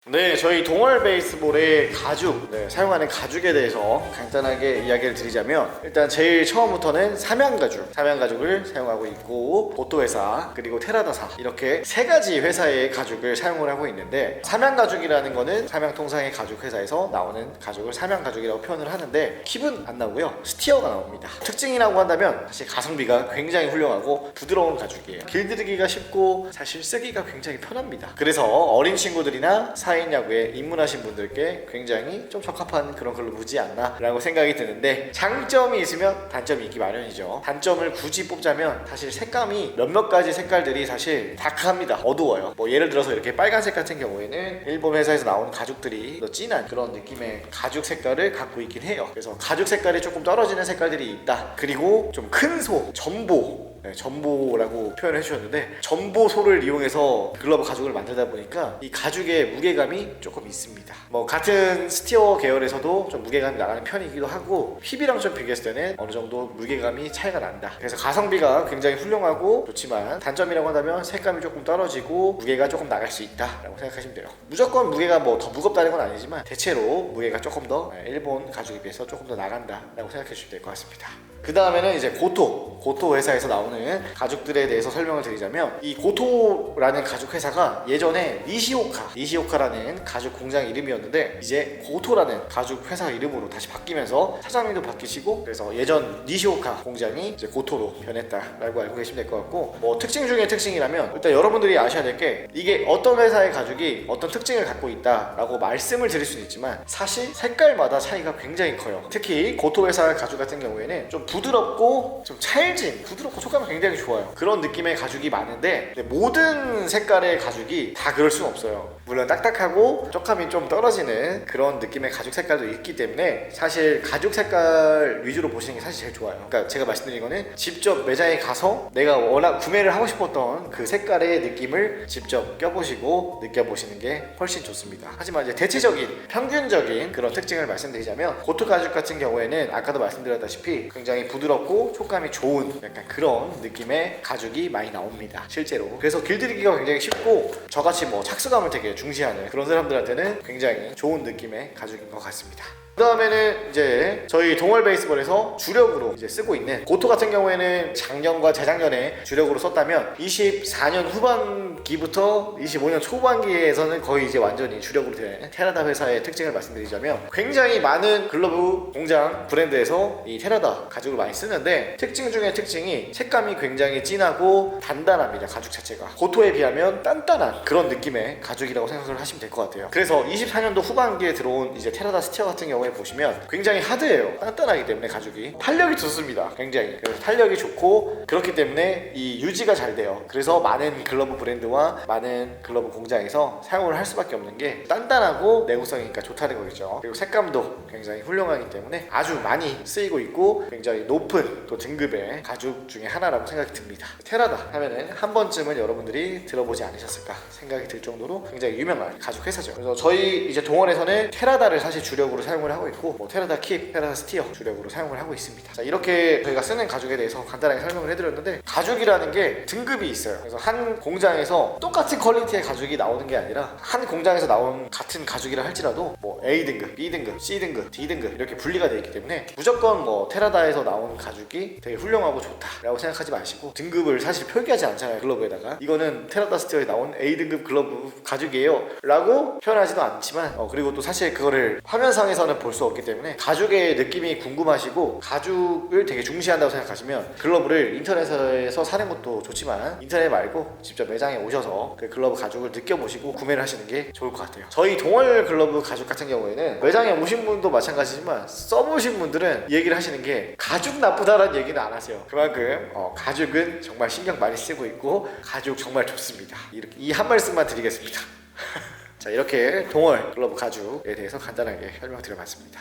네, 저희 동월 베이스볼의 가죽, 사용하는 가죽에 대해서 간단하게 이야기를 드리자면, 일단 제일 처음부터는 삼양가죽을 사용하고 있고, 보토회사 그리고 테라다사 이렇게 세 가지 회사의 가죽을 사용을 하고 있는데, 삼양가죽이라는 거는 삼양통상의 가죽 회사에서 나오는 가죽을 삼양가죽이라고 표현을 하는데 기분 안 나고요, 스티어가 나옵니다. 특징이라고 한다면 사실 가성비가 굉장히 훌륭하고 부드러운 가죽이에요. 길들이기가 쉽고 사실 쓰기가 굉장히 편합니다. 그래서 어린 친구들이나 4인 야구에 입문하신 분들께 굉장히 좀 적합한 그런 글러브지 않나 라고 생각이 드는데, 장점이 있으면 단점이 있기 마련이죠. 단점을 굳이 뽑자면 사실 색감이 몇몇 가지 색깔들이 사실 다크합니다. 어두워요. 뭐 예를 들어서 이렇게 빨간색 같은 경우에는 일본 회사에서 나오는 가죽들이 더 진한 그런 느낌의 가죽 색깔을 갖고 있긴 해요. 그래서 가죽 색깔이 조금 떨어지는 색깔들이 있다. 그리고 좀 큰 소, 전보라고 표현을 해주셨는데, 전보소를 이용해서 글러브 가죽을 만들다 보니까 이 가죽의 무게감이 조금 있습니다. 뭐 같은 스티어 계열에서도 좀 무게감이 나가는 편이기도 하고, 힙이랑 좀 비교했을 때는 어느 정도 무게감이 차이가 난다. 그래서 가성비가 굉장히 훌륭하고 좋지만, 단점이라고 한다면 색감이 조금 떨어지고 무게가 조금 나갈 수 있다 라고 생각하시면 돼요. 무조건 무게가 뭐 더 무겁다는 건 아니지만 대체로 무게가 조금 더 일본 가죽에 비해서 조금 더 나간다 라고 생각해 주시면 될 것 같습니다. 그 다음에는 이제 고토 회사에서 나오는 가죽들에 대해서 설명을 드리자면, 이 고토라는 가죽 회사가 예전에 니시오카라는 가죽 공장 이름이었는데, 이제 고토라는 가죽 회사 이름으로 다시 바뀌면서 사장님도 바뀌시고, 그래서 예전 니시오카 공장이 이제 고토로 변했다라고 알고 계시면 될 것 같고, 뭐 특징 중에 특징이라면 일단 여러분들이 아셔야 될 게, 이게 어떤 회사의 가죽이 어떤 특징을 갖고 있다라고 말씀을 드릴 수는 있지만 사실 색깔마다 차이가 굉장히 커요. 특히 고토 회사 가죽 같은 경우에는 좀 부드럽고 좀 찰진, 부드럽고 촉감이 굉장히 좋아요. 그런 느낌의 가죽이 많은데, 모든 색깔의 가죽이 다 그럴 수는 없어요. 물론 딱딱하고 촉감이 좀 떨어지는 그런 느낌의 가죽 색깔도 있기 때문에 사실 가죽 색깔 위주로 보시는 게 사실 제일 좋아요. 그러니까 제가 말씀드린 거는 직접 매장에 가서 내가 워낙 구매를 하고 싶었던 그 색깔의 느낌을 직접 껴보시고 느껴보시는 게 훨씬 좋습니다. 하지만 이제 대체적인 평균적인 그런 특징을 말씀드리자면, 고토 가죽 같은 경우에는 아까도 말씀드렸다시피 굉장히 부드럽고 촉감이 좋은 약간 그런 느낌의 가죽이 많이 나옵니다, 실제로. 그래서 길들이기가 굉장히 쉽고, 저같이 뭐 착수감을 되게 중시하는 그런 사람들한테는 굉장히 좋은 느낌의 가죽인 것 같습니다. 그 다음에는 이제 저희 동월 베이스볼에서 주력으로 이제 쓰고 있는 고토 같은 경우에는 작년과 재작년에 주력으로 썼다면, 24년 후반기부터 25년 초반기에서는 거의 이제 완전히 주력으로 된 테라다 회사의 특징을 말씀드리자면, 굉장히 많은 글러브 공장 브랜드에서 이 테라다 가죽을 많이 쓰는데, 특징 중에 특징이 색감이 굉장히 진하고 단단합니다. 가죽 자체가 고토에 비하면 단단한 그런 느낌의 가죽이라고 생각을 하시면 될 것 같아요. 그래서 24년도 후반기에 들어온 이제 테라다 스티어 같은 경우에 보시면 굉장히 하드해요. 단단하기 때문에 가죽이 탄력이 좋습니다. 굉장히. 그래서 탄력이 좋고, 그렇기 때문에 이 유지가 잘 돼요. 그래서 많은 글러브 브랜드와 많은 글러브 공장에서 사용을 할 수밖에 없는 게, 단단하고 내구성이니까 좋다는 거겠죠. 그리고 색감도 굉장히 훌륭하기 때문에 아주 많이 쓰이고 있고, 굉장히 높은 또 등급의 가죽 중에 하나라고 생각이 듭니다. 테라다 하면은 한 번쯤은 여러분들이 들어보지 않으셨을까 생각이 들 정도로 굉장히 유명한 가죽 회사죠. 그래서 저희 이제 동원에서는 테라다를 사실 주력으로 사용을 하고 있고, 뭐 테라다 킵, 테라다 스티어 주력으로 사용을 하고 있습니다. 자, 이렇게 저희가 쓰는 가죽에 대해서 간단하게 설명을 해드렸는데, 가죽이라는 게 등급이 있어요. 그래서 한 공장에서 똑같은 퀄리티의 가죽이 나오는 게 아니라, 한 공장에서 나온 같은 가죽이라 할지라도 뭐 A등급, B등급, C등급, D등급 이렇게 분리가 되어 있기 때문에, 무조건 뭐 테라다에서 나온 가죽이 되게 훌륭하고 좋다라고 생각하지 마시고, 등급을 사실 표기하지 않잖아요, 글러브에다가. 이거는 테라다 스티어에 나온 A등급 글러브 가죽이에요 라고 표현하지도 않지만, 그리고 또 사실 그거를 화면상에서는 볼 수 없기 때문에, 가죽의 느낌이 궁금하시고 가죽을 되게 중시한다고 생각하시면 글러브를 인터넷에서 사는 것도 좋지만, 인터넷 말고 직접 매장에 오셔서 그 글러브 가죽을 느껴보시고 구매를 하시는 게 좋을 것 같아요. 저희 동월 글러브 가죽 같은 경우에는 매장에 오신 분도 마찬가지지만 써보신 분들은 이 얘기를 하시는 게, 가죽 나쁘다라는 얘기는 안 하세요. 그만큼 가죽은 정말 신경 많이 쓰고 있고 가죽 정말 좋습니다. 이렇게 이 한 말씀만 드리겠습니다. 자, 이렇게 동월 글러브 가죽에 대해서 간단하게 설명드려봤습니다.